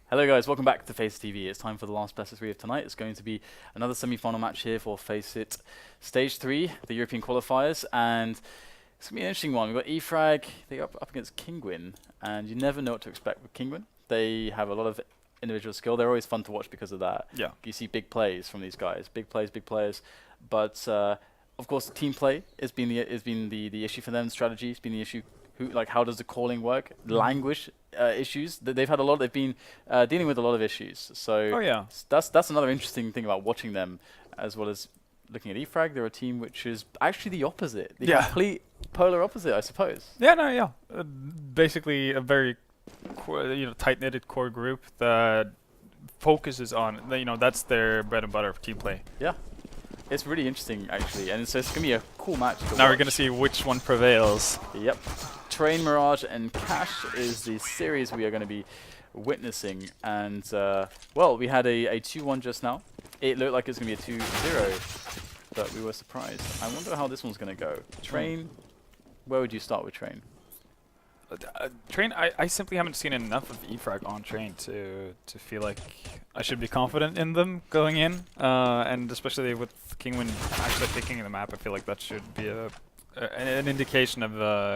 Hello guys, welcome back to FACEIT TV. It's time for the last best of 3 of tonight. It's going to be another semi-final match here for FACEIT Stage 3, the European Qualifiers, and it's going to be an interesting one. We've got Frag, they're up against Kinguin, and you never know what to expect with Kinguin. They have a lot of individual skill. They're always fun to watch because of that. Yeah. You see big plays from these guys, big players, but of course team play has been the issue for them, strategy has been the issue. How does the calling work? Language issues. They've had a lot. They've been dealing with a lot of issues. So that's another interesting thing about watching them, as well as looking at eFrag. They're a team which is actually the opposite, the complete polar opposite, I suppose. Basically, a very tight-knitted core group that focuses on that's their bread and butter for team play. Yeah. It's really interesting, actually, and so it's going to be a cool match to Now watch. we're going to see which one prevails. Yep. Train, Mirage, and Cash is the series we are going to be witnessing. And, well, we had a 2-1 just now. It looked like it was going to be a 2-0, but we were surprised. I wonder how this one's going to go. Train, where would you start with Train? Train, I simply haven't seen enough of eFrag on Train to feel like I should be confident in them going in, and especially with Kinguin actually picking the map, I feel like that should be an indication of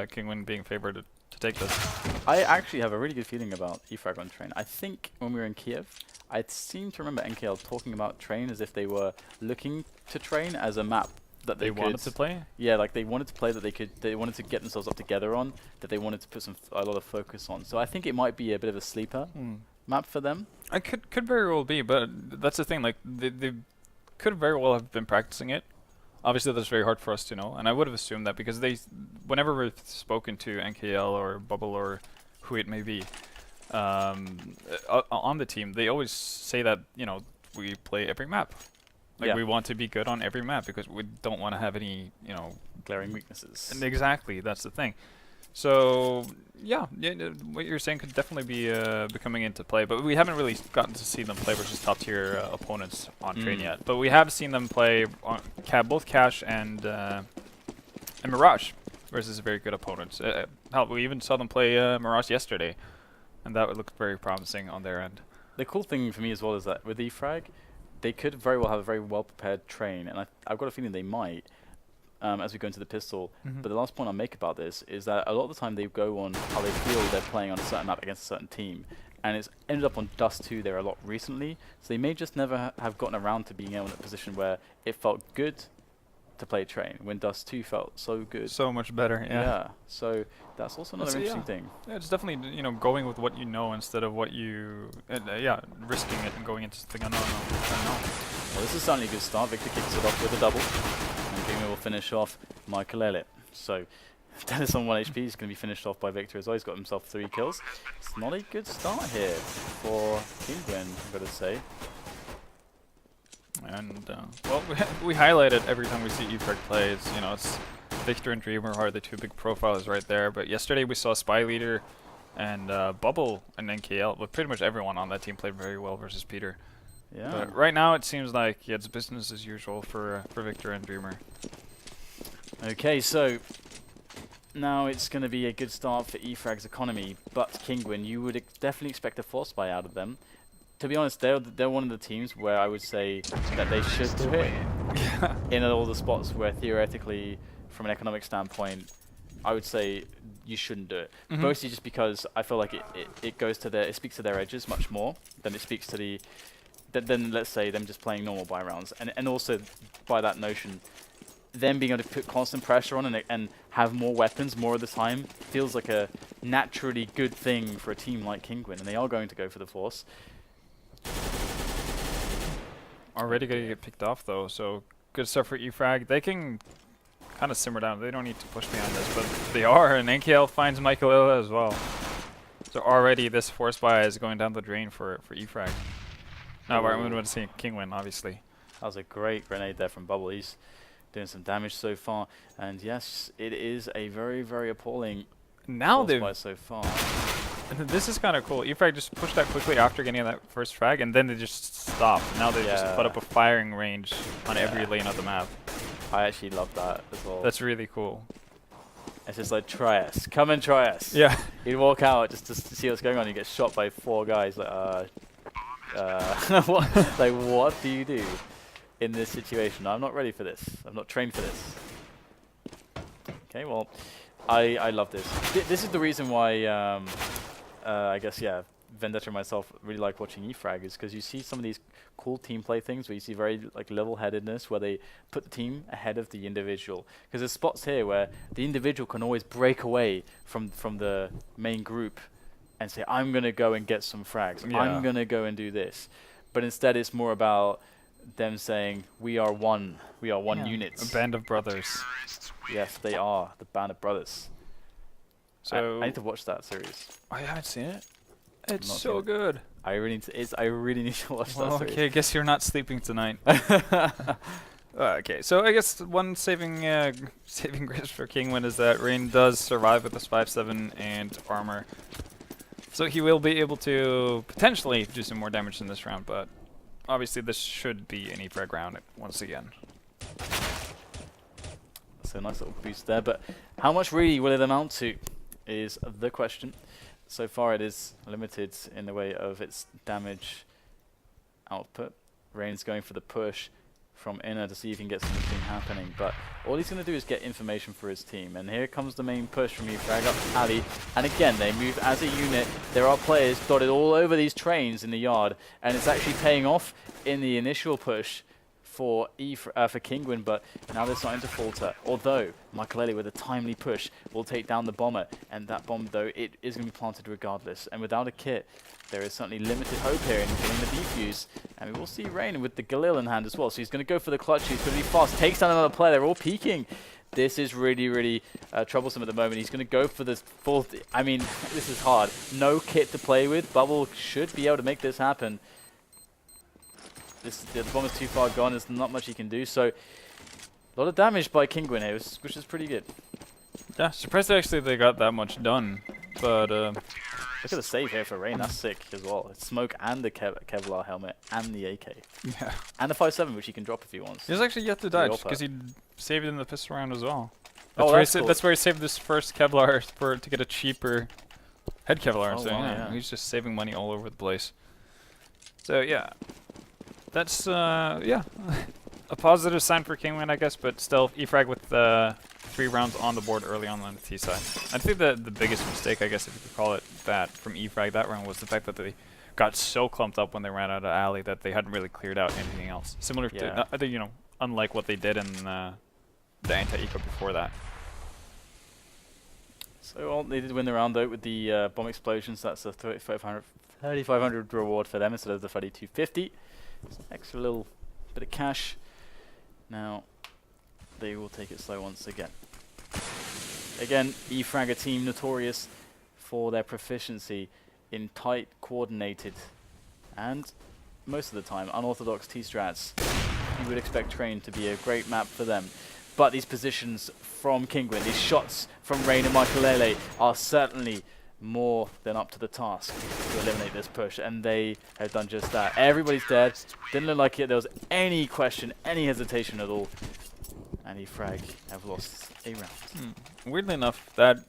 Kinguin being favored to take this. I actually have a really good feeling about eFrag on Train. I think when we were in Kiev, I seem to remember NKL talking about Train as if they were looking to Train as a map that they wanted to play. Yeah, like they wanted to play that they wanted to get themselves up together on, that they wanted to put a lot of focus on. So I think it might be a bit of a sleeper map for them. I could very well be, but that's the thing. Like they could very well have been practicing it. Obviously, that's very hard for us to know, and I would have assumed that because whenever we've spoken to NKL or Bubble or who it may be, on the team, they always say that we play every map. Like we want to be good on every map because we don't want to have any, glaring weaknesses. And exactly, that's the thing. So yeah, what you're saying could definitely be coming into play, but we haven't really gotten to see them play versus top tier opponents on Train yet. But we have seen them play on both Cash and Mirage versus very good opponents. Hell, we even saw them play Mirage yesterday, and that looked very promising on their end. The cool thing for me as well is that with eFrag, they could very well have a very well-prepared Train, and I've got a feeling they might as we go into the pistol. But the last point I'll make about this is that a lot of the time they go on how they feel they're playing on a certain map against a certain team, and it's ended up on Dust 2 there a lot recently, so they may just never have gotten around to being in a position where it felt good to play Train, when Dust 2 felt so good. So much better, yeah. So that's also another interesting thing. Yeah, it's definitely, going with what you know instead of what you, risking it and going into something unknown. Well, this is certainly a good start. Victor kicks it off with a double, and Kinguin will finish off Michael Elliott. So Dennis on 1 HP is going to be finished off by Victor as well. He's got himself 3 kills. It's not a good start here for Kinguin, I've got to say. And well, we highlight it every time we see eFrag play. It's Victor and Dreamer are the 2 big profiles right there. But yesterday we saw Spy Leader and Bubble and NKL. But pretty much everyone on that team played very well versus Peter. Yeah. But right now it seems like it's business as usual for Victor and Dreamer. Okay, so now it's going to be a good start for eFrag's economy. But Kinguin, you would definitely expect a force buy out of them. To be honest, they're one of the teams where I would say that they should do it in all the spots where theoretically, from an economic standpoint, I would say you shouldn't do it. Mostly just because I feel like it speaks to their edges much more than it speaks to than let's say them just playing normal buy rounds. And also by that notion, them being able to put constant pressure on and have more weapons more of the time feels like a naturally good thing for a team like Kinguin, and they are going to go for the force. Already going to get picked off though, so good stuff for eFrag. They can kind of simmer down. They don't need to push behind this, but they are, and NKL finds Michael Illa as well. So already this force buy is going down the drain for eFrag. Now we're going to see Kinguin, obviously. That was a great grenade there from Bubble. He's doing some damage so far, and yes, it is a very, very appalling force buy so far. This is kind of cool. eFrag just pushed that quickly after getting that first frag, and then they just stopped. Now they just put up a firing range on every lane of the map. I actually love that as well. That's really cool. It's just like, try us. Come and try us. Yeah. He'd walk out just to see what's going on. He gets shot by 4 guys. Like, what? Like, what do you do in this situation? I'm not ready for this. I'm not trained for this. Okay, well, I love this. This is the reason why, I guess, yeah, Vendetta and myself really like watching eFrag, is because you see some of these cool team play things where you see very like level-headedness, where they put the team ahead of the individual. Because there's spots here where the individual can always break away from the main group and say, I'm going to go and get some frags. Yeah. I'm going to go and do this. But instead it's more about them saying, we are one. We are one unit. A band of brothers. Yes, they are. The band of brothers. So I need to watch that series. I haven't seen it. It's Not so seen it. good. I really need to watch that Well, series. okay, I guess you're not sleeping tonight. Okay, so I guess one saving grace for Kinguin is that Rain does survive with this 5/7 and armor. So he will be able to potentially do some more damage in this round, but obviously this should be an eFrag round once again. So a nice little boost there, but how much really will it amount to is the question. So far it is limited in the way of its damage output. Rain's going for the push from inner to see if he can get something happening, but all he's going to do is get information for his team. And here comes the main push from eFrag up alley, and again they move as a unit. There are players dotted all over these trains in the yard, and it's actually paying off in the initial push for Kinguin, but now they're starting to falter. Although Michael with a timely push will take down the bomber, and that bomb, though, it is going to be planted regardless. And without a kit, there is certainly limited hope here in getting the defuse. And we will see Rain with the Galil in hand as well. So he's going to go for the clutch. He's going to be fast. Takes down another player. They're all peeking. This is really, really troublesome at the moment. He's going to go for this full... I mean, this is hard. No kit to play with. Bubble should be able to make this happen. The bomber's too far gone. There's not much he can do. So, a lot of damage by Kinguin here, which is pretty good. Yeah, surprised actually they got that much done, but look at the save here for Rain. That's sick as well. It's smoke and the Kevlar helmet and the AK. yeah. And the 5.7, which he can drop if he wants. He's actually yet to dodge because he saved in the pistol round as well. Oh, That's, cool. that's where he saved this first Kevlar to get a cheaper head Kevlar. Oh, So wow, yeah, yeah. he's just saving money all over the place. So yeah, that's yeah, a positive sign for Kinguin, I guess. But still, eFrag with 3 rounds on the board early on the T side. I think the biggest mistake, I guess, if you could call it that, from eFrag that round was the fact that they got so clumped up when they ran out of alley that they hadn't really cleared out anything else. Similar to, you know, unlike what they did in the anti-eco before that. So well, they did win the round though with the bomb explosions. That's a 3,500 reward for them instead of the 3,250. Extra little bit of cash. Now they will take it slow once again. Again, eFrag, a team notorious for their proficiency in tight, coordinated, and most of the time unorthodox T-strats. You would expect Train to be a great map for them. But these positions from Kinguin, these shots from Rain and Michael are certainly more than up to the task to eliminate this push, and they have done just that. Everybody's dead. Didn't look like there was any question, any hesitation at all. And eFrag have lost a round. Weirdly enough, that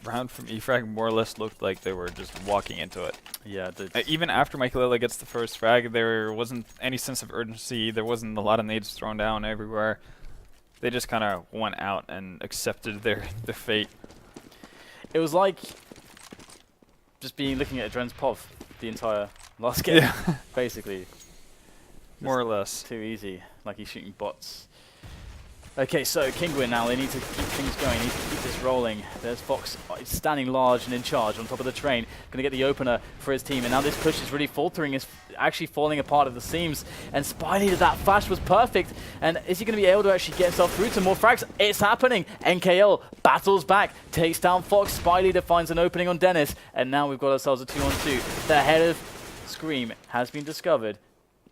round from eFrag more or less looked like they were just walking into it. Yeah, even after Michael gets the first frag, there wasn't any sense of urgency. There wasn't a lot of nades thrown down everywhere. They just kind of went out and accepted their fate. It was like just looking at Dren's POV the entire last game, basically. More or less. Too easy, like he's shooting bots. Okay, so Kinguin now, they need to keep things going, need to keep this rolling. There's Fox standing large and in charge on top of the train, going to get the opener for his team, and now this push is really faltering, is actually falling apart at the seams, and Spyleader, that flash was perfect, and is he going to be able to actually get himself through to more frags? It's happening! NKL battles back, takes down Fox, Spyleader finds an opening on Dennis, and now we've got ourselves a 2-on-2. The head of Scream has been discovered,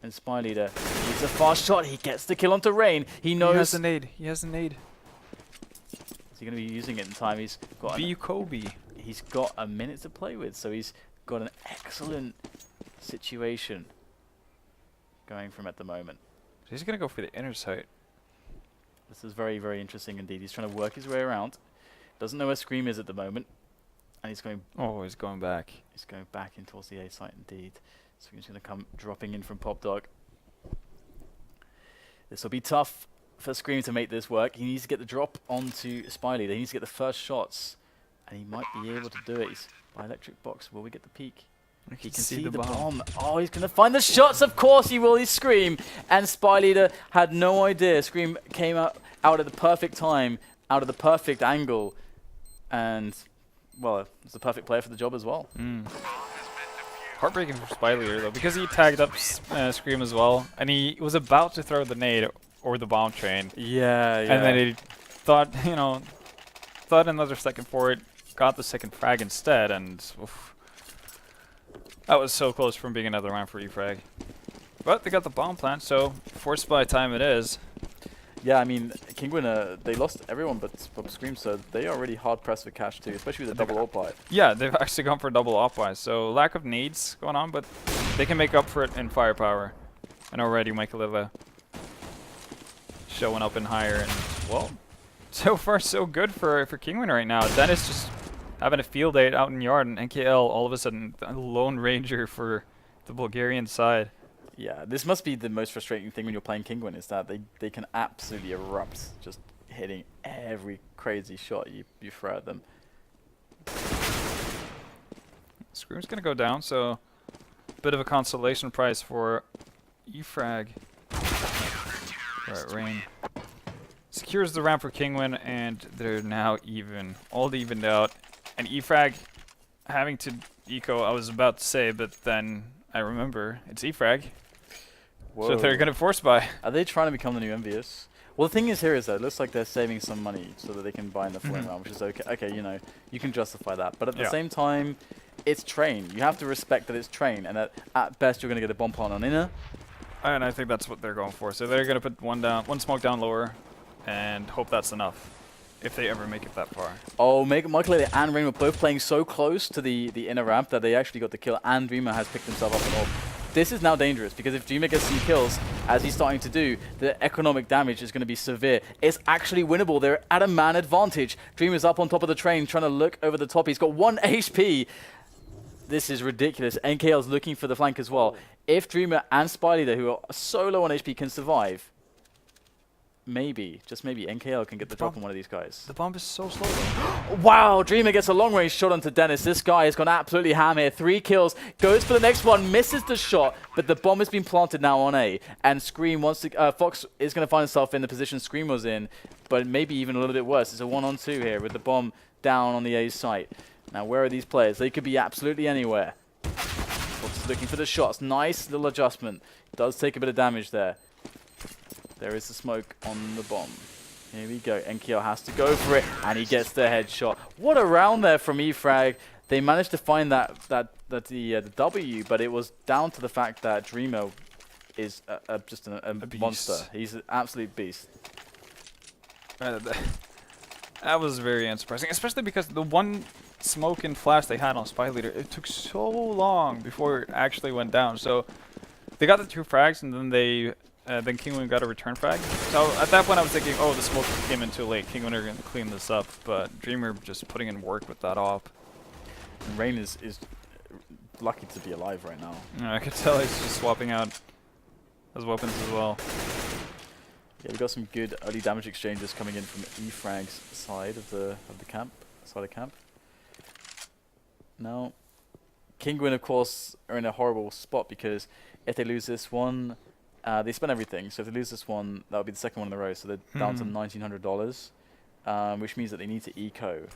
and Spyleader, he's a fast shot, he gets the kill onto Rain, he knows... He has a nade, he has a nade. Is he going to be using it in time? He's got Kobe. He's got a minute to play with, so he's got an excellent situation going from at the moment. He's going to go for the inner sight. This is very, very interesting indeed. He's trying to work his way around. Doesn't know where Scream is at the moment. And he's going... Oh, he's going back. He's going back in towards the A site indeed. So he's going to come dropping in from Pop Dog. This will be tough for Scream to make this work. He needs to get the drop onto Spy Leader. He needs to get the first shots. And he might be able to do it. He's by Electric Box. Will we get the peak? He can see the bomb. Oh, he's going to find the shots. Of course he will. He's Scream. And Spy Leader had no idea. Scream came out at the perfect time, out of the perfect angle. And, well, it's the perfect player for the job as well. Heartbreaking for Spy Leader, though, because he tagged up Scream as well. And he was about to throw the nade or the bomb train. Yeah. And then he thought, you know, thought another second for it, got the second frag instead, and oof. That was so close from being another round for E-Frag. But they got the bomb plant, so forced by time it is. Yeah, I mean, Kinguin, they lost everyone but Scream, so they are really hard pressed for cash too, especially with the double ult buy. Yeah, they've actually gone for a double op buy, so lack of needs going on, but they can make up for it in firepower. And already Michaelilla showing up in higher, and well, so far so good for Kinguin right now. Dennis just having a field day out in yard, and NKL all of a sudden a lone ranger for the Bulgarian side. Yeah, this must be the most frustrating thing when you're playing Kinguin, is that they can absolutely erupt, just hitting every crazy shot you throw at them. Scream's gonna go down, so bit of a consolation prize for E-Frag. Alright, Rain secures the ramp for Kinguin, and they're now even, all evened out. And E-Frag having to eco, I was about to say, but then I remember it's E-Frag. Whoa. So they're going to force buy. Are they trying to become the new Envious? Well, the thing is here is that it looks like they're saving some money so that they can buy in the flame round, which is okay. Okay, you know, you can justify that. But at the same time, it's Train. You have to respect that it's Train, and that at best you're going to get a bomb plant on inner. And I think that's what they're going for. So they're going to put one smoke down lower and hope that's enough if they ever make it that far. Oh, Michael and Rain were both playing so close to the inner ramp that they actually got the kill, and Dreamer has picked himself up an orb. This is now dangerous, because if Dreamer gets some kills, as he's starting to do, the economic damage is going to be severe. It's actually winnable. They're at a man advantage. Dreamer's up on top of the train, trying to look over the top. He's got 1 HP. This is ridiculous. NKL's looking for the flank as well. If Dreamer and Spy Leader, who are so low on HP, can survive, maybe, just maybe, NKL can get the drop on one of these guys. The bomb is so slow though. Wow, Dreamer gets a long range shot onto Dennis. This guy has gone absolutely ham here. 3 kills, goes for the next one, misses the shot, but the bomb has been planted now on A. And Scream wants to, Fox is going to find himself in the position Scream was in, but maybe even a little bit worse. It's a 1-on-2 here with the bomb down on the A site. Now, where are these players? They could be absolutely anywhere. Fox is looking for the shots. Nice little adjustment. Does take a bit of damage there. There is the smoke on the bomb. Here we go. NKL has to go for it, and he gets the headshot. What a round there from E-Frag. They managed to find the W, but it was down to the fact that Dreamer is just a monster. He's an absolute beast. That was very unsurprising, especially because the one smoke and flash they had on Spy Leader, it took so long before it actually went down. So they got the 2 frags, and then then Kinguin got a return frag. So at that point I was thinking, oh, the smoke came in too late. Kinguin are going to clean this up, but Dreamer just putting in work with that op. And Rain is lucky to be alive right now. Yeah, I could tell he's just swapping out his weapons as well. Yeah, we got some good early damage exchanges coming in from E-Frag's side of the camp. Now, Kinguin, of course, are in a horrible spot because if they lose this one, they spend everything. So if they lose this one, that'll be the second one in a row. So they're down to $1,900, which means that they need to eco.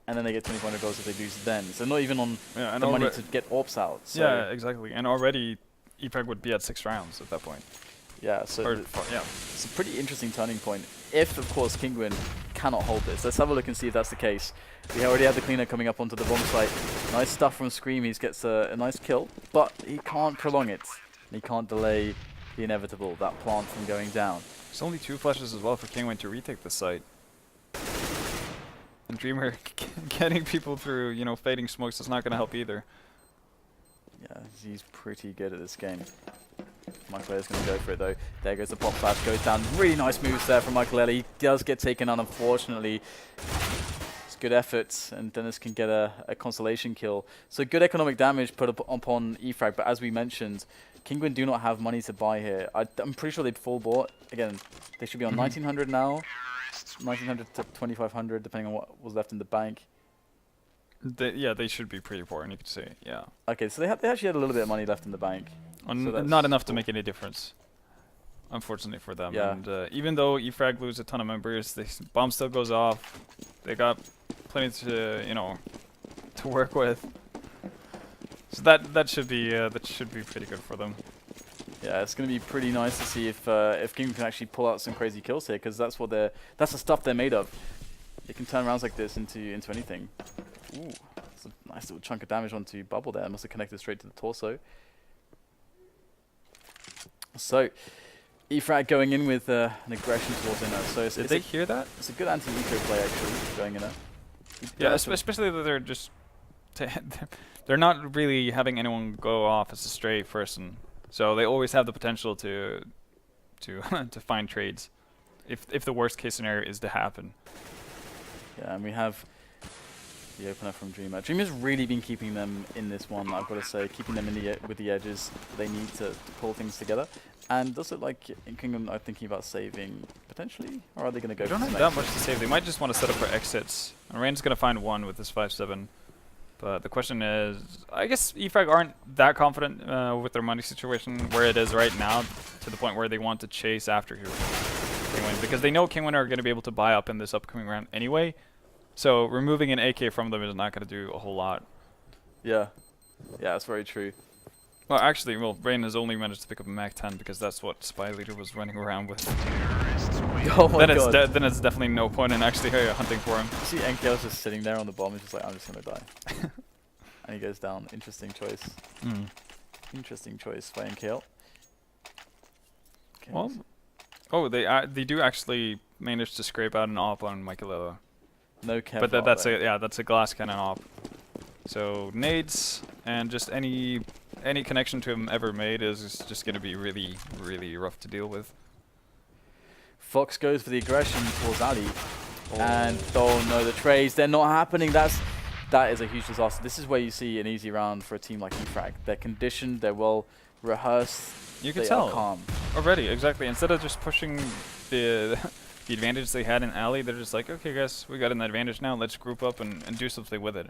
And then they get $2,500 if they lose then. So not even on the money to get orbs out. So yeah, exactly. And already E-Frag would be at 6 rounds at that point. Yeah, so yeah, it's a pretty interesting turning point. If, of course, Kinguin cannot hold this. Let's have a look and see if that's the case. We already have the cleaner coming up onto the bomb site. Nice stuff from Scream. He gets a nice kill, but he can't prolong it. He can't delay the inevitable, that plant from going down. There's only 2 flashes as well for Kinguin to retake the site. And Dreamer getting people through, you know, fading smokes is not going to help either. Yeah, he's pretty good at this game. Michael is going to go for it though. There goes the pop flash, goes down. Really nice moves there from Michael. He does get taken on, unfortunately. It's good effort, and Dennis can get a consolation kill. So good economic damage put upon EFrag, but as we mentioned, Kinguin do not have money to buy here. I'm pretty sure they'd full bought. Again, they should be on 1900 now. 1900 to 2500, depending on what was left in the bank. Yeah, they should be pretty poor, and you could say, yeah. Okay, so they actually had a little bit of money left in the bank. So Not enough to make any difference, unfortunately for them. Yeah. And even though EFrag lose a ton of members, bomb still goes off. They got plenty to to work with. So that should be pretty good for them. Yeah, it's going to be pretty nice to see if Kinguin can actually pull out some crazy kills here, because that's the stuff they're made of. They can turn rounds like this into anything. Ooh, that's a nice little chunk of damage onto Bubble there. Must have connected straight to the torso. So, EFrag going in with an aggression towards Inner. So Did they hear that? It's a good anti-eco play actually, going Inner. Yeah, especially that they're just they're not really having anyone go off as a stray person, so they always have the potential to to find trades, if the worst case scenario is to happen. Yeah, and we have the opener from Dreamer. Dreamer's really been keeping them in this one, I've got to say, keeping them in with the edges. They need to pull things together. And does it like Kinguin are thinking about saving potentially, or are they going to go? They don't have that much to save. They might just want to set up for exits. And Rain's going to find one with this 5-7. But the question is, I guess EFrag aren't that confident with their money situation where it is right now, to the point where they want to chase after Kinguin, because they know Kinguin are going to be able to buy up in this upcoming round anyway. So removing an AK from them is not going to do a whole lot. Yeah, yeah, that's very true. Well, actually, Rain has only managed to pick up a Mac-10 because that's what Spy Leader was running around with. Oh my then god. Then it's definitely no point in actually hunting for him. You see NKL's just sitting there on the bomb, he's just like, I'm just going to die. And he goes down. Interesting choice. Interesting choice by NKL. Okay. Well, oh, they do actually manage to scrape out an op on Michaelella. No Kev. But that's a glass cannon op. So nades and just any connection to him ever made is just going to be really, really rough to deal with. Fox goes for the aggression towards Ali. Oh. And oh no, the trades, they're not happening. That is a huge disaster. This is where you see an easy round for a team like EFrag. They're conditioned, they're well rehearsed. You can tell calm already, exactly. Instead of just pushing the advantage they had in Ali, they're just like, okay guys, we got an advantage now, let's group up and do something with it.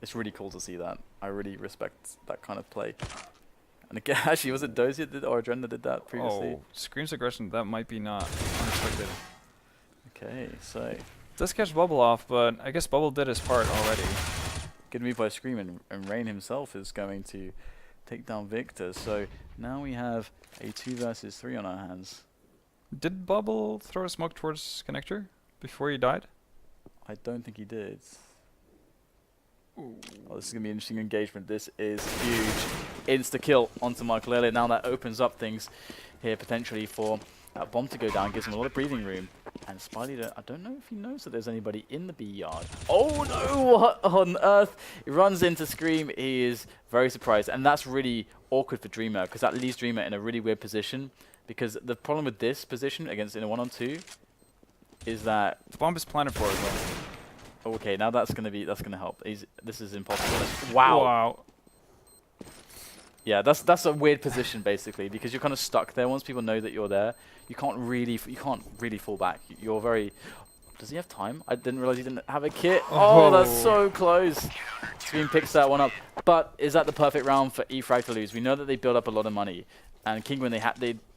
It's really cool to see that. I really respect that kind of play. And again, actually, was it Dozier or Adren that did that previously? Oh, Scream's aggression, that might be not unexpected. Okay, so... Does catch Bubble off, but I guess Bubble did his part already. Good move by Scream, and Rain himself is going to take down Victor. So now we have a 2 versus 3 on our hands. Did Bubble throw a smoke towards Connector before he died? I don't think he did. Oh, this is going to be an interesting engagement. This is huge. Insta-kill onto Michael Elliott. Now that opens up things here potentially for that bomb to go down. Gives him a lot of breathing room. And Spy Leader, I don't know if he knows that there's anybody in the B yard. Oh no, what on earth? He runs into Scream. He is very surprised. And that's really awkward for Dreamer, because that leaves Dreamer in a really weird position. Because the problem with this position against in a 1-on-2 is that... The bomb is planted for it though. Okay, now that's gonna help. This is impossible. Wow. Yeah, that's a weird position basically, because you're kind of stuck there. Once people know that you're there, you can't really fall back. You're very. Does he have time? I didn't realize he didn't have a kit. Oh, that's so close. Scream picks that one up. But is that the perfect round for EFrag to lose? We know that they build up a lot of money, and Kinguin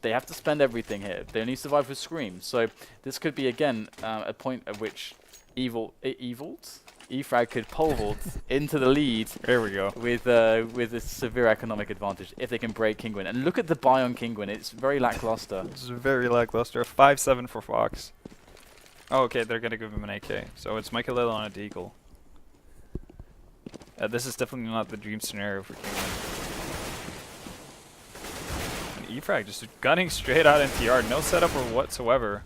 they have to spend everything here. They only survive with Scream, so this could be again a point at which EFrag could pole vault into the lead. There we go. With a severe economic advantage if they can break Kinguin. And look at the buy on Kinguin. It's very lackluster. It's very lackluster. 5-7 for Fox. Oh, okay, they're gonna give him an AK. So it's Michaelella on a deagle. This is definitely not the dream scenario for Kinguin. And EFrag just gunning straight out into yard. No setup or whatsoever.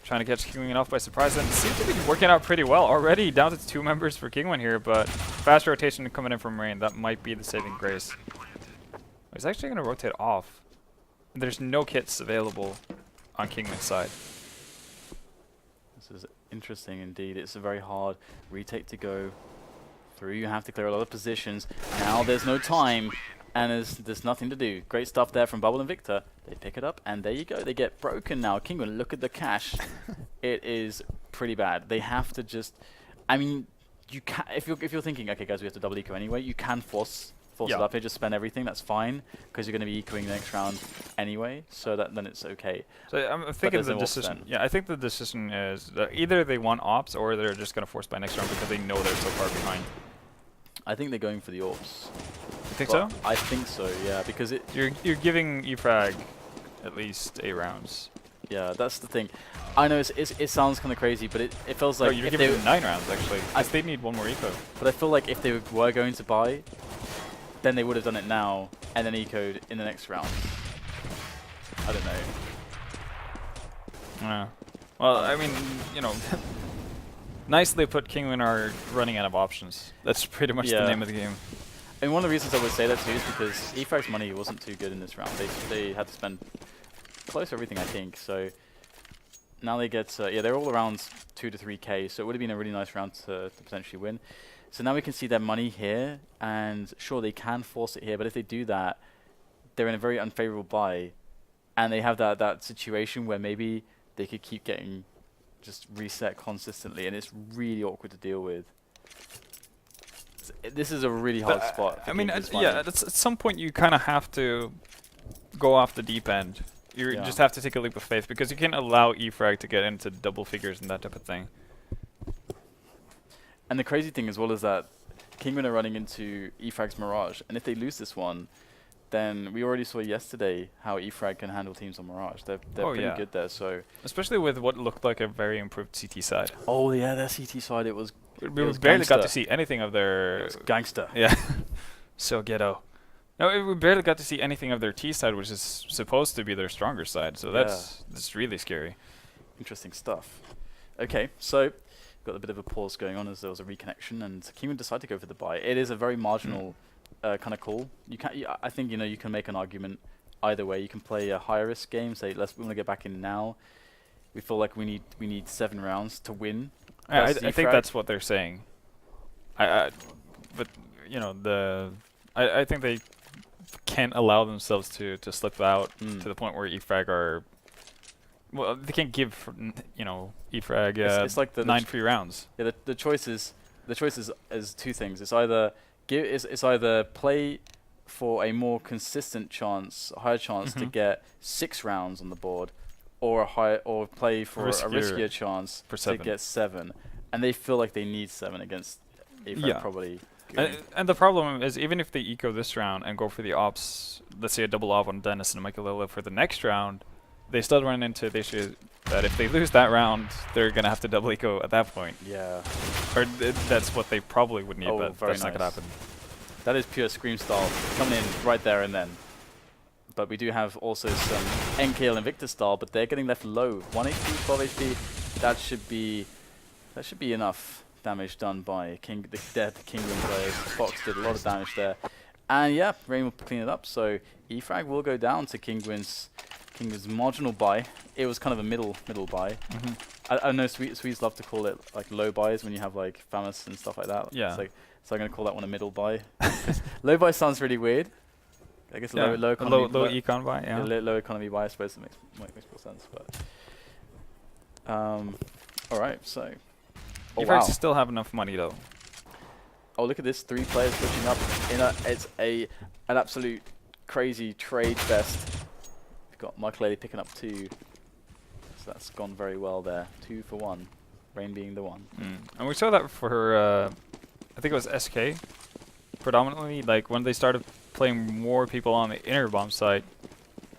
Trying to catch Kinguin off by surprise, and seems to be working out pretty well. Already down to 2 members for Kinguin here, but fast rotation coming in from Rain. That might be the saving grace. He's actually going to rotate off. There's no kits available on Kinguin's side. This is Interesting indeed. It's a very hard retake to go through. You have to clear a lot of positions. Now there's no time, and there's nothing to do. Great stuff there from Bubble and Victor. They pick it up, and there you go. They get broken now. Kinguin, look at the cash. It is pretty bad. They have to just, I mean, you can if you're thinking, okay, guys, we have to double eco anyway. You can force it up here, just spend everything. That's fine because you're going to be ecoing the next round anyway. So then it's okay. So I'm thinking the decision. Yeah, I think the decision is that either they want ops or they're just going to force by next round because they know they're so far behind. I think they're going for the orbs. You think so? I think so, yeah, because you're giving eFrag at least 8 rounds. Yeah, that's the thing. I know it sounds kind of crazy, but it feels like you're giving them 9 rounds actually. They need 1 more eco. But I feel like if they were going to buy, then they would have done it now and then ecoed in the next round. I don't know. Yeah. Well, I mean, you know. Nicely put, Kinguin are running out of options. That's pretty much the name of the game. And one of the reasons I would say that too is because eFrag's money wasn't too good in this round. They had to spend close to everything, I think. So now they get, they're all around 2 to 3k. So it would have been a really nice round to potentially win. So now we can see their money here, and sure they can force it here, but if they do that, they're in a very unfavorable buy, and they have that situation where maybe they could keep getting just reset consistently, and it's really awkward to deal with. This is a really hard spot. I mean, yeah, at some point you kind of have to go off the deep end. You just have to take a leap of faith because you can't allow eFrag to get into double figures and that type of thing. And the crazy thing as well is that Kinguin are running into eFrag's Mirage, and if they lose this one, then we already saw yesterday how eFrag can handle teams on Mirage. They're pretty good there. So especially with what looked like a very improved CT side. Oh yeah, their CT side it was. We barely got to see anything of their. It was gangster. Yeah. So ghetto. No, we barely got to see anything of their T side, which is supposed to be their stronger side. So that's really scary. Interesting stuff. Okay, so got a bit of a pause going on as there was a reconnection, and Kinguin decided to go for the buy. It is a very marginal kind of call. You can, I think you can make an argument either way. You can play a higher risk game, say we want to get back in now. We feel like we need 7 rounds to win. I think that's what they're saying. But you know I think they can't allow themselves to slip out to the point where eFrag are. Well, they can't give eFrag it's like the 9 free rounds. Yeah, the choice is 2 things. It's either it's either play for a more consistent chance, a higher chance to get 6 rounds on the board, or play for a riskier chance to get 7. And they feel like they need 7 against eFrag probably. And the problem is, even if they eco this round and go for the ops, let's say a double off on Dennis and Michael for the next round, they still run into the issue that if they lose that round, they're going to have to double eco at that point. Yeah. Or that's what they probably would need, but that's not going to happen. That is pure Scream style, coming in right there and then. But we do have also some NKL and Victor style, but they're getting left low. 1 HP, 12 HP, that should be enough damage done by the dead Kinguin players. Fox did a lot of damage there. And yeah, Rain will clean it up, so eFrag will go down to Kinguin's marginal buy. It was kind of a middle buy. I know Swedes love to call it like low buys when you have like Famous and stuff like that. Yeah. It's like, so I'm going to call that one a middle buy. Low buy sounds really weird. I guess low economy low econ buy, low economy buy, I suppose it makes more sense. But all right, so eFrag still have enough money though. Oh, look at this! 3 players pushing up. It's an absolute crazy trade fest. We've got Michael Lady picking up 2, so that's gone very well there. 2 for 1, Rain being the one. And we saw that for I think it was SK, predominantly. Like when they started playing more people on the inner bomb side,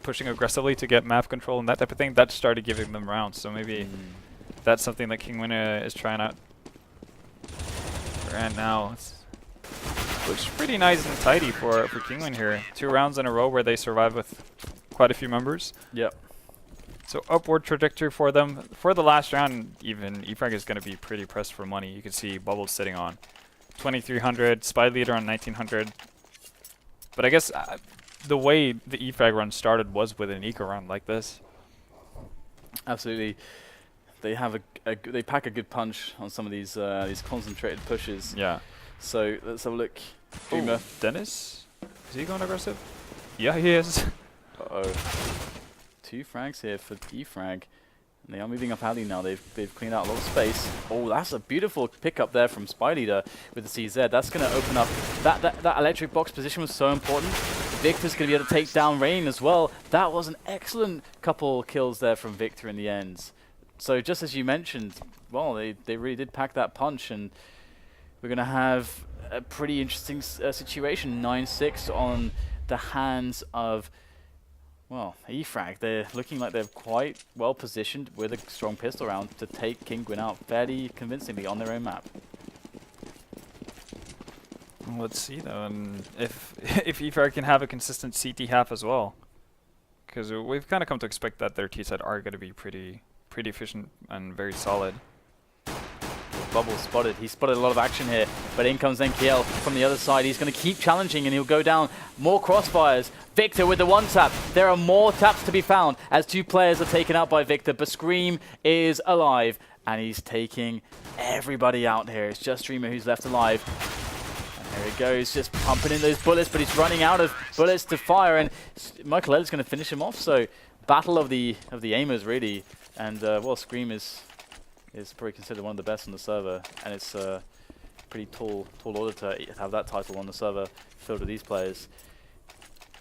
pushing aggressively to get map control and that type of thing, that started giving them rounds. So maybe that's something that Kinguin is trying out. And now it looks pretty nice and tidy for Kinguin here. 2 rounds in a row where they survive with quite a few members. Yep. So upward trajectory for them. For the last round, even eFrag is going to be pretty pressed for money. You can see Bubbles sitting on 2,300, Spy Leader on 1,900. But I guess the way the eFrag run started was with an eco run like this. Absolutely. They have they pack a good punch on some of these concentrated pushes. Yeah. So let's have a look. Dreamer. Ooh, Dennis? Is he going aggressive? Yeah, he is. Uh-oh. 2 frags here for E-Frag. And they are moving up alley now. They've cleaned out a lot of space. Oh, that's a beautiful pickup there from Spy Leader with the CZ. That's going to open up... That electric box position was so important. Victor's going to be able to take down Rain as well. That was an excellent couple kills there from Victor in the end. So just as you mentioned, well, they really did pack that punch, and we're going to have a pretty interesting situation. 9-6 on the hands of... Well, E-Frag, they're looking like they're quite well positioned with a strong pistol round to take Kinguin out fairly convincingly on their own map. Let's see though, and if E-Frag can have a consistent CT half as well, because we've kind of come to expect that their T-side are going to be pretty efficient and very solid. Bubble spotted. He spotted a lot of action here, but in comes NKL from the other side. He's going to keep challenging, and he'll go down. More crossfires. Victor with the 1-tap. There are more taps to be found as 2 players are taken out by Victor, but Scream is alive, and he's taking everybody out here. It's just Dreamer who's left alive. And there he goes, just pumping in those bullets, but he's running out of bullets to fire, and Michael Ellis going to finish him off. So battle of the aimers, really. And, well, Scream is probably considered one of the best on the server, and it's a pretty tall order to have that title on the server filled with these players.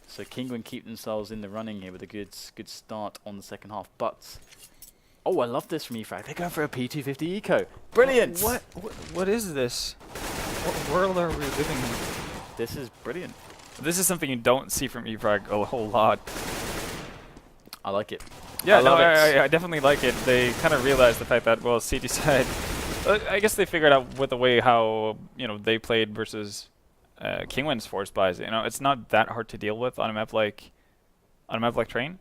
So Kinguin keep themselves in the running here with a good start on the second half. But oh, I love this from E-Frag. They're going for a P250 eco. Brilliant! What is this? What world are we living in? This is brilliant. This is something you don't see from E-Frag a whole lot. I like it. Yeah, I definitely like it. They kind of realized the fact that, well, CT side, I guess they figured out with the way how, you know, they played versus Kinguin's force buys. You know, it's not that hard to deal with on a map like Train.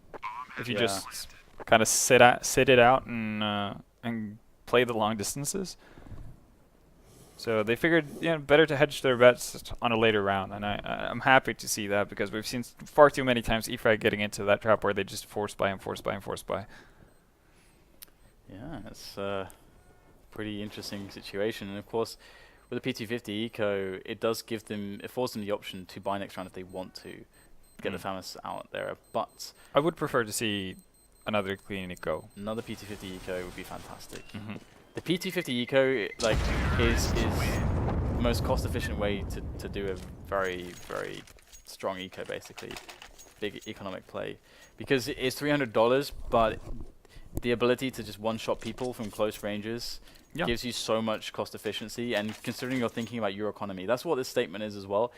If you just kind of sit it out and play the long distances. So they figured, better to hedge their bets on a later round, and I'm happy to see that, because we've seen far too many times E-Frag getting into that trap where they just force buy. Yeah, it's a pretty interesting situation, and of course, with the P250 eco, it forces them the option to buy next round if they want to get the FAMAS out there. But I would prefer to see another clean eco. Another P250 eco would be fantastic. The P250 eco is the most cost-efficient way to do a very, very strong eco, basically. Big economic play. Because it's $300, but the ability to just one-shot people from close ranges gives you so much cost efficiency, and considering you're thinking about your economy, that's what this statement is as well.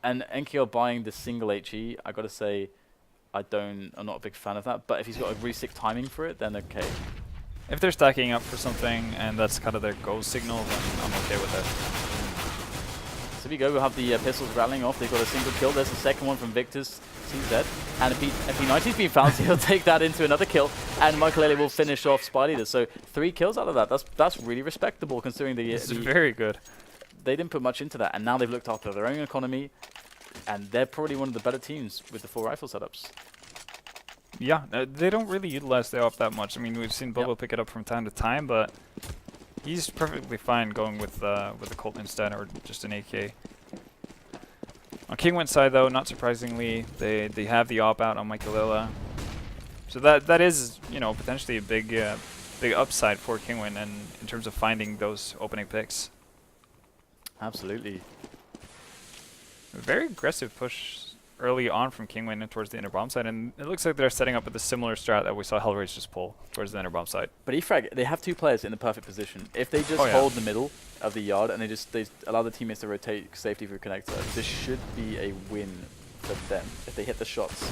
And NKL buying the single HE, I gotta say, I'm not a big fan of that, but if he's got a really sick timing for it, then okay. If they're stacking up for something and that's kind of their go signal, then I'm okay with it. So we go, we'll have the pistols rattling off. They've got a single kill. There's the second one from Victor's CZ. And a P90's been found, so he'll take that into another kill. And Michael Elliott will finish off Spy Leader. So 3 kills out of that. That's really respectable, considering This is very good. They didn't put much into that, and now they've looked after their own economy, and they're probably one of the better teams with the full rifle setups. Yeah, they don't really utilize the op that much. I mean, we've seen Bobo pick it up from time to time, but he's perfectly fine going with a Colt instead, or just an AK. On Kinguin's side, though, not surprisingly, they have the op out on Michaelilla. So that is, potentially a big upside for Kinguin, and in terms of finding those opening picks. Absolutely. A very aggressive push early on from Kinguin and towards the inner bomb side, and it looks like they're setting up with a similar strat that we saw Hellrage just pull towards the inner bomb side. But E-Frag, they have 2 players in the perfect position. If they just hold the middle of the yard and they allow the teammates to rotate safely through connector, this should be a win for them if they hit the shots.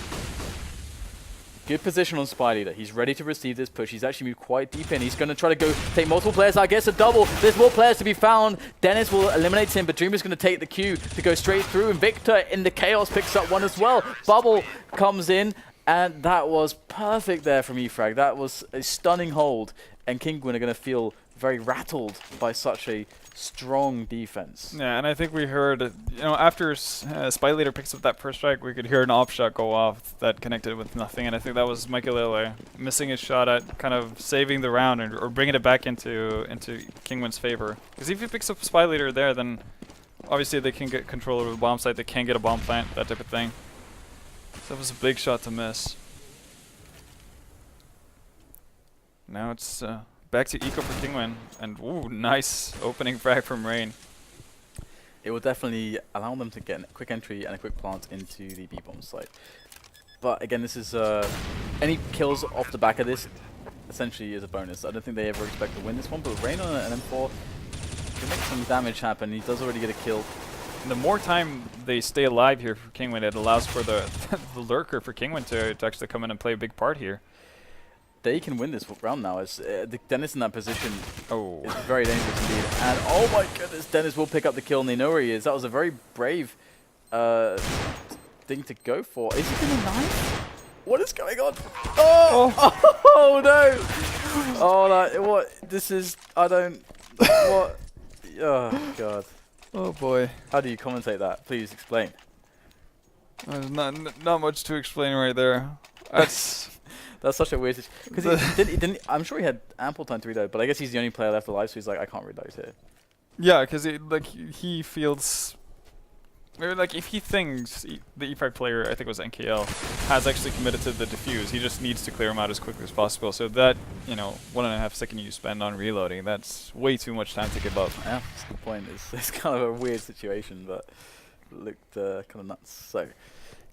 Good position on Spy Leader. He's ready to receive this push. He's actually moved quite deep in. He's going to try to go take multiple players. I guess a double. There's more players to be found. Dennis will eliminate him, but Dreamer's going to take the Q to go straight through. And Victor in the chaos picks up one as well. Bubble comes in, and that was perfect there from E-Frag. That was a stunning hold. And Kinguin are going to feel very rattled by such a strong defense. Yeah, and I think we heard, after Spy Leader picks up that first strike, we could hear an op shot go off that connected with nothing, and I think that was Michael missing his shot at kind of saving the round or bringing it back into Kinguin's favor. Because if he picks up Spy Leader there, then obviously they can get control over the bomb site, they can get a bomb plant, that type of thing. So that was a big shot to miss. Now it's back to eco for Kinguin, and ooh, nice opening frag from Rain. It will definitely allow them to get a quick entry and a quick plant into the B-bomb site. But again, this is any kills off the back of this essentially is a bonus. I don't think they ever expect to win this one, but Rain on an M4 can make some damage happen. He does already get a kill. And the more time they stay alive here for Kinguin, it allows for the the lurker for Kinguin to actually come in and play a big part here. They can win this round now. As Dennis in that position is very dangerous indeed. And oh my goodness, Dennis will pick up the kill, and they know where he is. That was a very brave thing to go for. Is he going to knife? What is going on? Oh, oh no! Oh no! What? This is. I don't. What? Oh god. Oh boy. How do you commentate that? Please explain. There's not much to explain right there. That's. That's such a weird situation. Because he didn't. I'm sure he had ample time to reload, but I guess he's the only player left alive, so he's like, I can't reload here. Yeah, because he feels, or like if he thinks the EFRAG player, I think it was NKL, has actually committed to the defuse, he just needs to clear him out as quickly as possible. So that 1.5 second you spend on reloading, that's way too much time to give up. Yeah, that's a good point. It's kind of a weird situation, but looked kind of nuts. So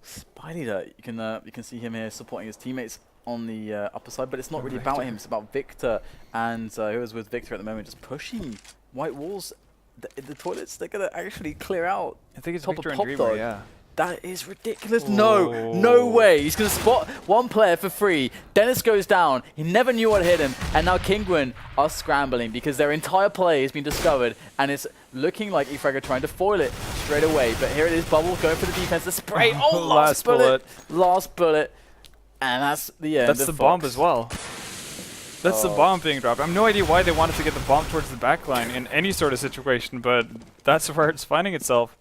Spy Leader, you can see him here supporting his teammates on the upper side, but it's not really about him. It's about Victor, and who is with Victor at the moment, just pushing white walls. The toilets, they're gonna actually clear out. I think it's top Victor of and Pop Dreamer, Dog. yeah. That is ridiculous. No, no way. He's gonna spot one player for free. Dennis goes down. He never knew what hit him, and now Kinguin are scrambling because their entire play has been discovered, and it's looking like EFRAG are trying to foil it straight away. But here it is, Bubble going for the defense. The spray. Oh, last bullet. Last bullet. And that's the end. That's the bomb as well. That's the bomb being dropped. I have no idea why they wanted to get the bomb towards the back line in any sort of situation, but that's where it's finding itself.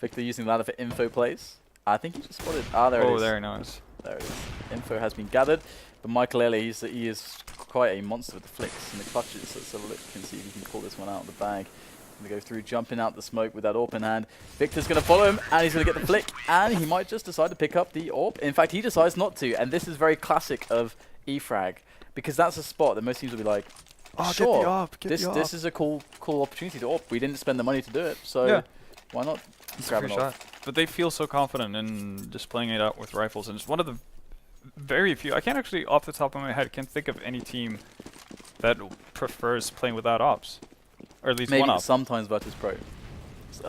Victor using ladder for info plays. I think he just spotted. Ah, there it is. Oh, there he knows. There it is. Info has been gathered, but Michael Ele, he is quite a monster with the flicks and the clutches. So let's have a look and see if he can pull this one out of the bag. Going to go through, jumping out the smoke with that AWP in hand. Victor's going to follow him, and he's going to get the flick, and he might just decide to pick up the AWP. In fact, he decides not to, and this is very classic of EFRAG, because that's a spot that most teams will be like, sure, this is a cool opportunity to AWP. We didn't spend the money to do it, so why not grab an AWP? But they feel so confident in just playing it out with rifles, and it's one of the very few. I can't actually, off the top of my head, can't think of any team that prefers playing without ops. Or at least maybe one op. sometimes Virtus Pro.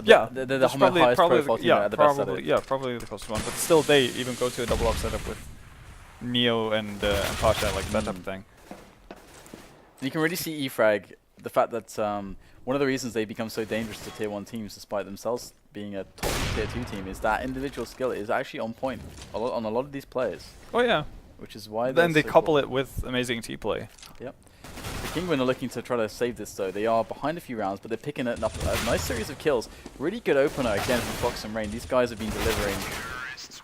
Yeah, the highest profile team at the best at it. Yeah, probably the closest one. But still, they even go to a double op setup with Neo and Pasha, like that type of thing. You can really see EFRAG, the fact that one of the reasons they become so dangerous to tier 1 teams, despite themselves being a top tier 2 team, is that individual skill is actually on point on a lot of these players. Oh yeah. Which is why then they so couple it with amazing T-play. Yep. The Kinguin are looking to try to save this though. They are behind a few rounds, but they're picking up a nice series of kills. Really good opener again from Fox and Rain. These guys have been delivering.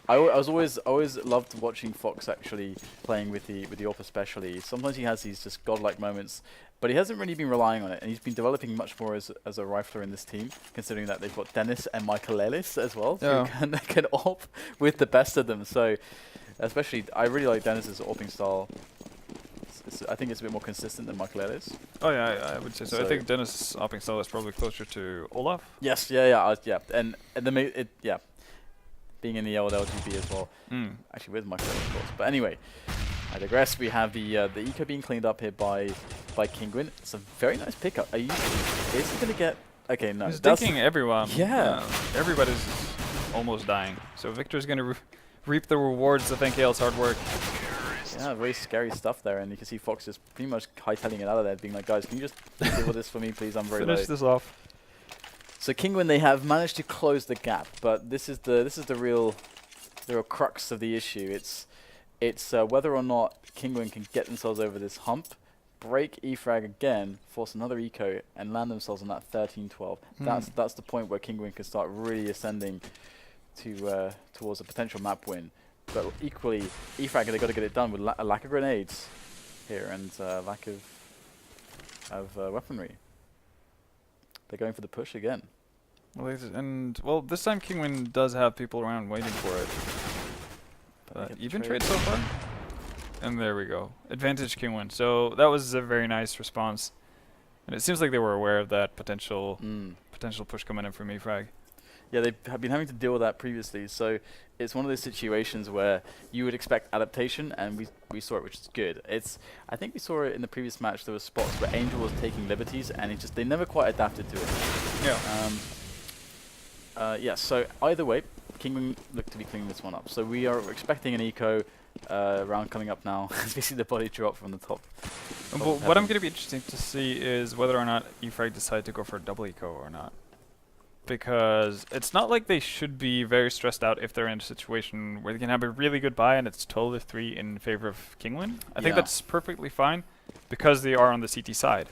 I always loved watching Fox actually playing with the AWP especially. Sometimes he has these just godlike moments, but he hasn't really been relying on it, and he's been developing much more as a rifler in this team, considering that they've got Dennis and Michael Ellis as well, who can AWP with the best of them. So, especially, I really like Dennis's AWPing style. I think it's a bit more consistent than Michael Ellis. Oh yeah, I would say so. I think Dennis' AWPing style is probably closer to Olaf. Yes, yeah, and being in the old LGB as well. Actually, with Michael Ellis, of course. But anyway, I digress. We have the eco being cleaned up here by Kinguin. It's a very nice pickup. Is he gonna get? Okay, no. He's taking everyone. Yeah. Everybody's almost dying. So Victor's gonna reap the rewards of NKL's hard work. Yeah, very scary stuff there, and you can see Fox just pretty much hightailing it out of there, being like, guys, can you just deal with this for me, please? I'm very low. Finish this off. So Kinguin, they have managed to close the gap, but this is the real crux of the issue. It's whether or not Kinguin can get themselves over this hump break EFrag again, force another eco, and land themselves on that 13-12. That's the point where Kinguin can start really ascending to towards a potential map win. But equally, EFrag, they've got to get it done with a lack of grenades here and lack of weaponry. They're going for the push again. Well, this time Kinguin does have people around waiting for it. Even trade so far? And there we go. Advantage Kinguin. So that was a very nice response. And it seems like they were aware of that potential push coming in from EFrag. Yeah, they have been having to deal with that previously. So it's one of those situations where you would expect adaptation, and we saw it, which is good. I think we saw it in the previous match. There were spots where Angel was taking liberties, and they never quite adapted to it. Yeah. Yeah. So either way, Kinguin looked to be cleaning this one up. So we are expecting an eco round coming up now as we see the body drop from the top. But what I'm going to be interesting to see is whether or not EFrag decide to go for a double eco or not. Because it's not like they should be very stressed out if they're in a situation where they can have a really good buy and it's 12-3 in favor of Kinguin. I think that's perfectly fine because they are on the CT side.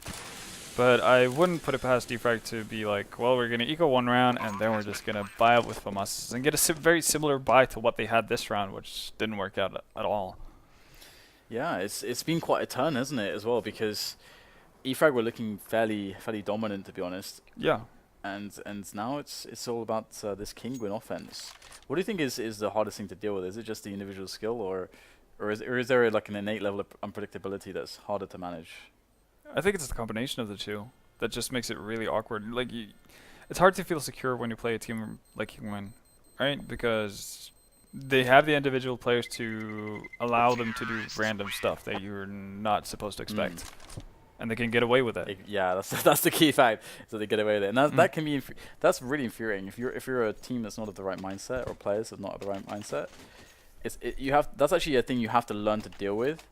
But I wouldn't put it past EFrag to be like, well, we're going to eco one round and then we're just going to buy out with FAMAS and get a very similar buy to what they had this round, which didn't work out at all. Yeah, it's been quite a turn, hasn't it, as well, because EFrag were looking fairly dominant, to be honest. Yeah. And now it's all about this Kinguin offense. What do you think is the hardest thing to deal with? Is it just the individual skill, or is there like an innate level of unpredictability that's harder to manage? I think it's the combination of the two that just makes it really awkward. Like, it's hard to feel secure when you play a team like Kinguin, right? Because they have the individual players to allow them to do random stuff that you're not supposed to expect. And they can get away with it. Yeah, that's the key fact. So they get away with it, and that can be that's really infuriating. If you're a team that's not of the right mindset, or players that are not of the right mindset, that's actually a thing you have to learn to deal with.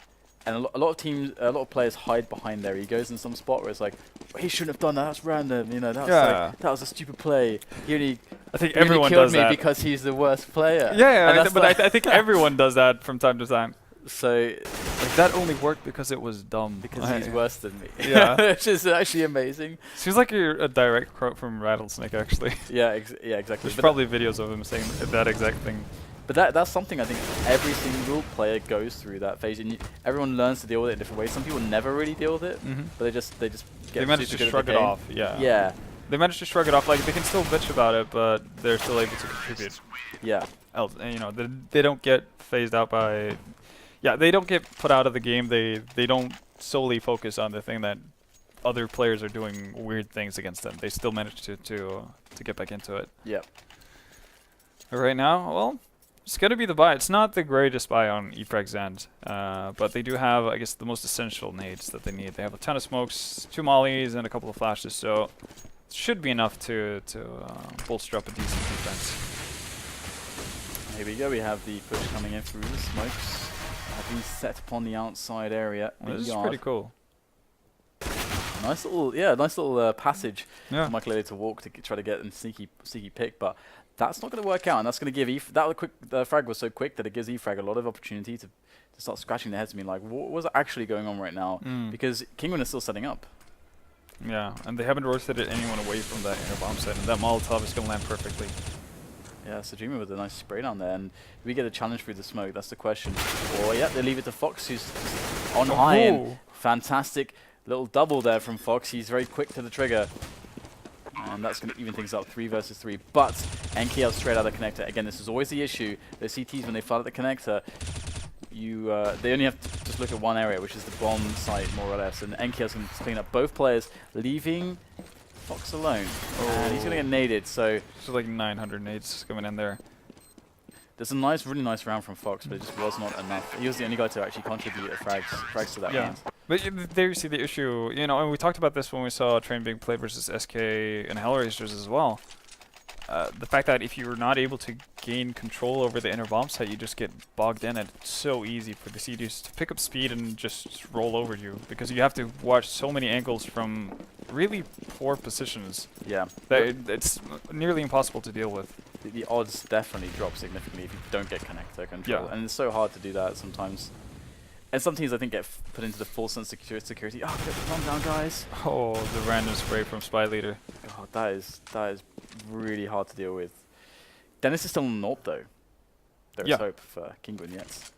And a lot of players hide behind their egos in some spot where it's like, well, he shouldn't have done that. That's random. You know, that was a stupid play. I think everyone does that because he's the worst player. Yeah, but I think everyone does that from time to time. So like, that only worked because it was dumb. Because he's worse than me. Yeah. Which is actually amazing. Seems like you're a direct quote from Rattlesnake, actually. Yeah, exactly. There's probably videos of him saying that exact thing. But that's something I think every single player goes through that phase, and everyone learns to deal with it in different ways. Some people never really deal with it, but they just get they manage to shrug it off. Yeah. Yeah. They manage to shrug it off. Like, they can still bitch about it, but they're still able to contribute. Yeah. And, you know, they don't get phased out by. Yeah, they don't get put out of the game. They don't solely focus on the thing that other players are doing weird things against them. They still manage to get back into it. Yeah. Right now, well, it's gonna be the buy. It's not the greatest buy on EFrag's end, but they do have, I guess, the most essential nades that they need. They have a ton of smokes, 2 mollies, and a couple of flashes, so it should be enough to bolster up a decent defense. Here we go. We have the push coming in through the smokes. Have been set upon the outside area. Well, this is pretty cool. Nice little passage for Michael Elliott to walk to try to get a sneaky pick, but that's not going to work out, and that's going to give the frag was so quick that it gives EFrag a lot of opportunity to start scratching their heads and being like, what was actually going on right now? Because Kinguin is still setting up. Yeah, and they haven't rotated anyone away from that inner bomb site, and that Molotov is going to land perfectly. Yeah, so Dreamer with a nice spray down there, and we get a challenge through the smoke. That's the question. Or yeah, they leave it to Fox, who's on high. And fantastic little double there from Fox. He's very quick to the trigger, and that's going to even things up. 3 versus 3. But NKL straight out of the connector. Again, this is always the issue. The CTs, when they fly at the connector, they only have to just look at one area, which is the bomb site, more or less. And NKL's going to clean up both players, leaving Fox alone. And he's going to get naded, so like 900 nades coming in there. There's a really nice round from Fox, but it just was not enough. He was the only guy to actually contribute frags to that round. But there you see the issue, you know, and we talked about this when we saw Train being played versus SK and Hellraisers as well. The fact that if you're not able to gain control over the inner bomb site, you just get bogged in, and it's so easy for the CDs to pick up speed and just roll over you, because you have to watch so many angles from really poor positions. Yeah. That it's nearly impossible to deal with. The odds definitely drop significantly if you don't get connector control, and it's so hard to do that sometimes. And some teams I think get put into the full sense of security. Oh, get the bomb down, guys. Oh, the random spray from Spy Leader. God, that is really hard to deal with. Dennis is still on North though. There is hope for Kinguin yet.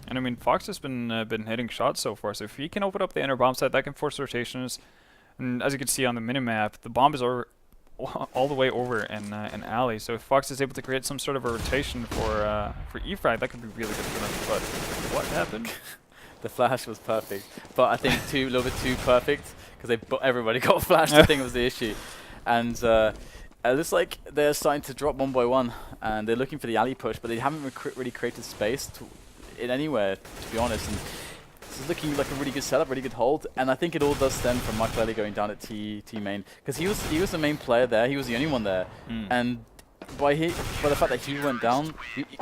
And I mean, Fox has been hitting shots so far, so if he can open up the inner bomb site, that can force rotations. And as you can see on the minimap, the bomb is all the way over in alley. So if Fox is able to create some sort of a rotation for E-Frag, that could be really good for them. But what happened? The flash was perfect, but I think a little bit too perfect because everybody got flashed. I think was the issue, and it looks like they're starting to drop one by one, and they're looking for the alley push, but they haven't really created space in anywhere, to be honest. And this is looking like a really good setup, really good hold, and I think it all does stem from Michael Ellie going down at T main, because he was the main player there. He was the only one there, and by the fact that he went down,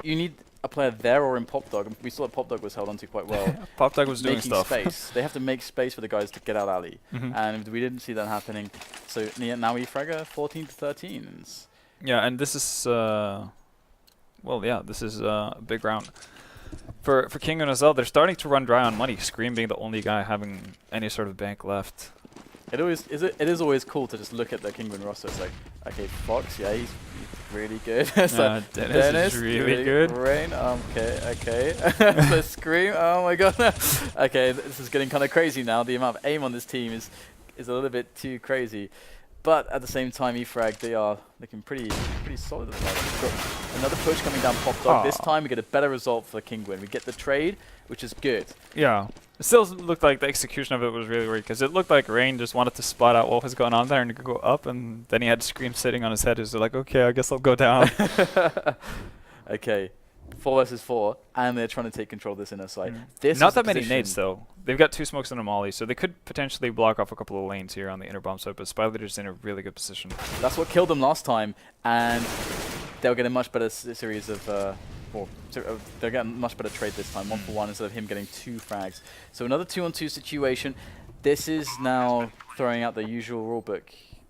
you need a player there or in Pop Dog. We saw that Pop Dog was held onto quite well. Pop Dog was doing making stuff. Space. They have to make space for the guys to get out alley, and we didn't see that happening. So now we fragger 14-13. Yeah, and this is this is a big round for Kinguin as well. They're starting to run dry on money. Scream being the only guy having any sort of bank left. It is always cool to just look at the Kinguin roster. It's like, okay, Fox, yeah, he's really good. So Dennis is really good. Rain, okay. So Scream, oh my god. Okay, this is getting kind of crazy now. The amount of aim on this team is a little bit too crazy. But at the same time, E-Frag, they are looking pretty solid at the moment. Another push coming down Pop Dog. This time we get a better result for Kinguin. We get the trade, which is good. Yeah. It still looked like the execution of it was really weird, because it looked like Rain just wanted to spot out what was going on there and go up, and then he had Scream sitting on his head. He's like, okay, I guess I'll go down. Okay. 4 versus 4, and they're trying to take control of this inner side. Not that many nades, though. They've got 2 smokes and a molly, so they could potentially block off a couple of lanes here on the inner bomb side, but Spy Leader's in a really good position. That's what killed them last time, and they'll get a much better series of... they're getting a much better trade this time, 1-for-1 instead of him getting 2 frags. So another 2-on-2 situation. This is now throwing out the usual rulebook,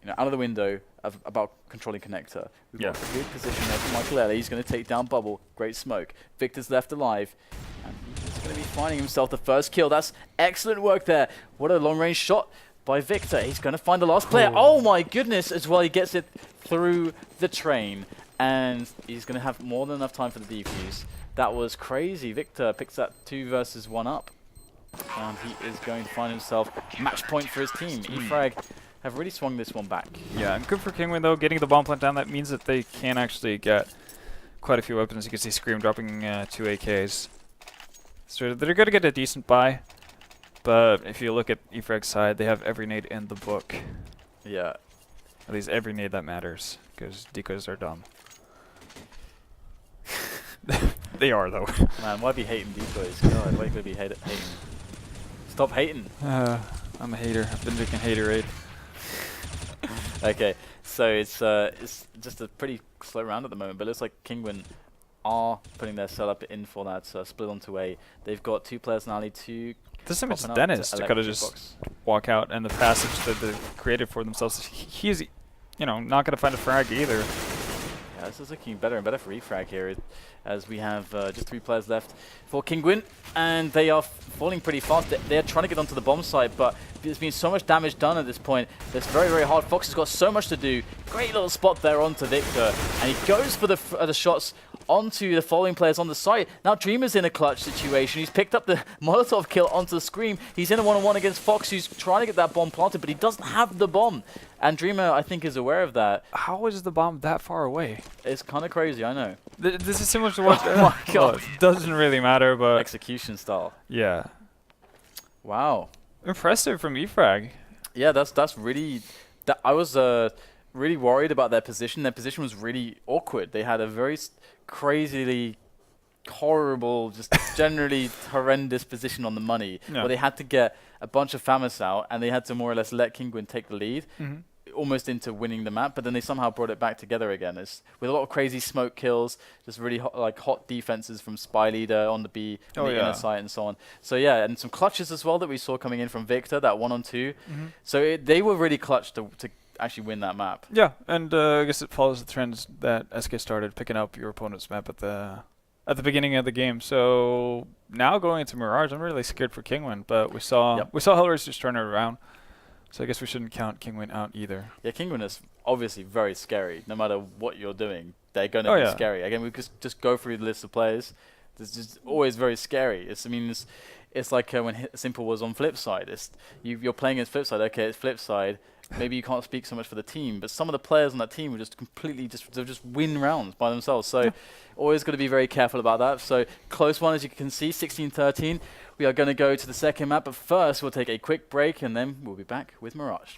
out of the window about controlling connector. We've got a good position there for Michael Ellie. He's going to take down Bubble. Great smoke. Victor's left alive. And he's going to be finding himself the first kill. That's excellent work there. What a long-range shot by Victor. He's going to find the last player. Oh my goodness, as well. He gets it through the train. And he's going to have more than enough time for the defuse. That was crazy. Victor picks that 2 versus 1 up. And he is going to find himself match point for his team. E-Frag have really swung this one back. Yeah, and good for Kinguin, though. Getting the bomb plant down, that means that they can actually get quite a few weapons. You can see Scream dropping 2 AKs. So they're going to get a decent buy. But if you look at E-Frag's side, they have every nade in the book. Yeah. At least every nade that matters, because decoys are dumb. They are, though. Man, why be hating decoys? God, why could be hating? Stop hating. I'm a hater. I've been drinking haterade. Okay, so it's just a pretty slow round at the moment, but it looks like Kinguin are putting their setup in for that split onto A. They've got 2 players in alley, 2. This time it's Dennis to kind of just walk out, and the passage that they've created for themselves. He's, not going to find a frag either. Yeah, this is looking better and better for E-Frag here, as we have just 3 players left for Kinguin, and they are falling pretty fast. They're trying to get onto the bomb site, but there's been so much damage done at this point. It's very, very hard. Fox has got so much to do. Great little spot there onto Victor, and he goes for the shots onto the following players on the site. Now Dreamer's in a clutch situation. He's picked up the Molotov kill onto the Scream. He's in a 1-on-1 against Fox, who's trying to get that bomb planted, but he doesn't have the bomb. And Dreamer, I think, is aware of that. How is the bomb that far away? It's kind of crazy, I know. This is similar to what... Oh my god. It doesn't really matter, but... Execution style. Yeah. Wow. Impressive from E-Frag. Yeah, that's really... I was really worried about their position. Their position was really awkward. They had a very crazily horrible, just generally horrendous position on the money, where they had to get a bunch of FAMAS out, and they had to more or less let Kinguin take the lead, almost into winning the map, but then they somehow brought it back together again. It's with a lot of crazy smoke kills, just really hot defenses from Spy Leader on the B, on the inner site, and so on. So yeah, and some clutches as well that we saw coming in from Victor, that 1-on-2. So they were really clutch to actually win that map. Yeah, and I guess it follows the trends that SK started, picking up your opponent's map at the at the beginning of the game. So now going into Mirage, I'm really scared for Kinguin, but we saw Hellraise just turn it around. So I guess we shouldn't count Kinguin out either. Yeah, Kinguin is obviously very scary. No matter what you're doing, they're going to be scary. Again, we just go through the list of players. It's just always very scary. It's like when Simple was on Flipside. You're playing against Flipside. Okay, it's Flipside. Maybe you can't speak so much for the team, but some of the players on that team will just completely just win rounds by themselves. So always got to be very careful about that. So close one, as you can see, 16-13. We are going to go to the second map, but first we'll take a quick break and then we'll be back with Mirage.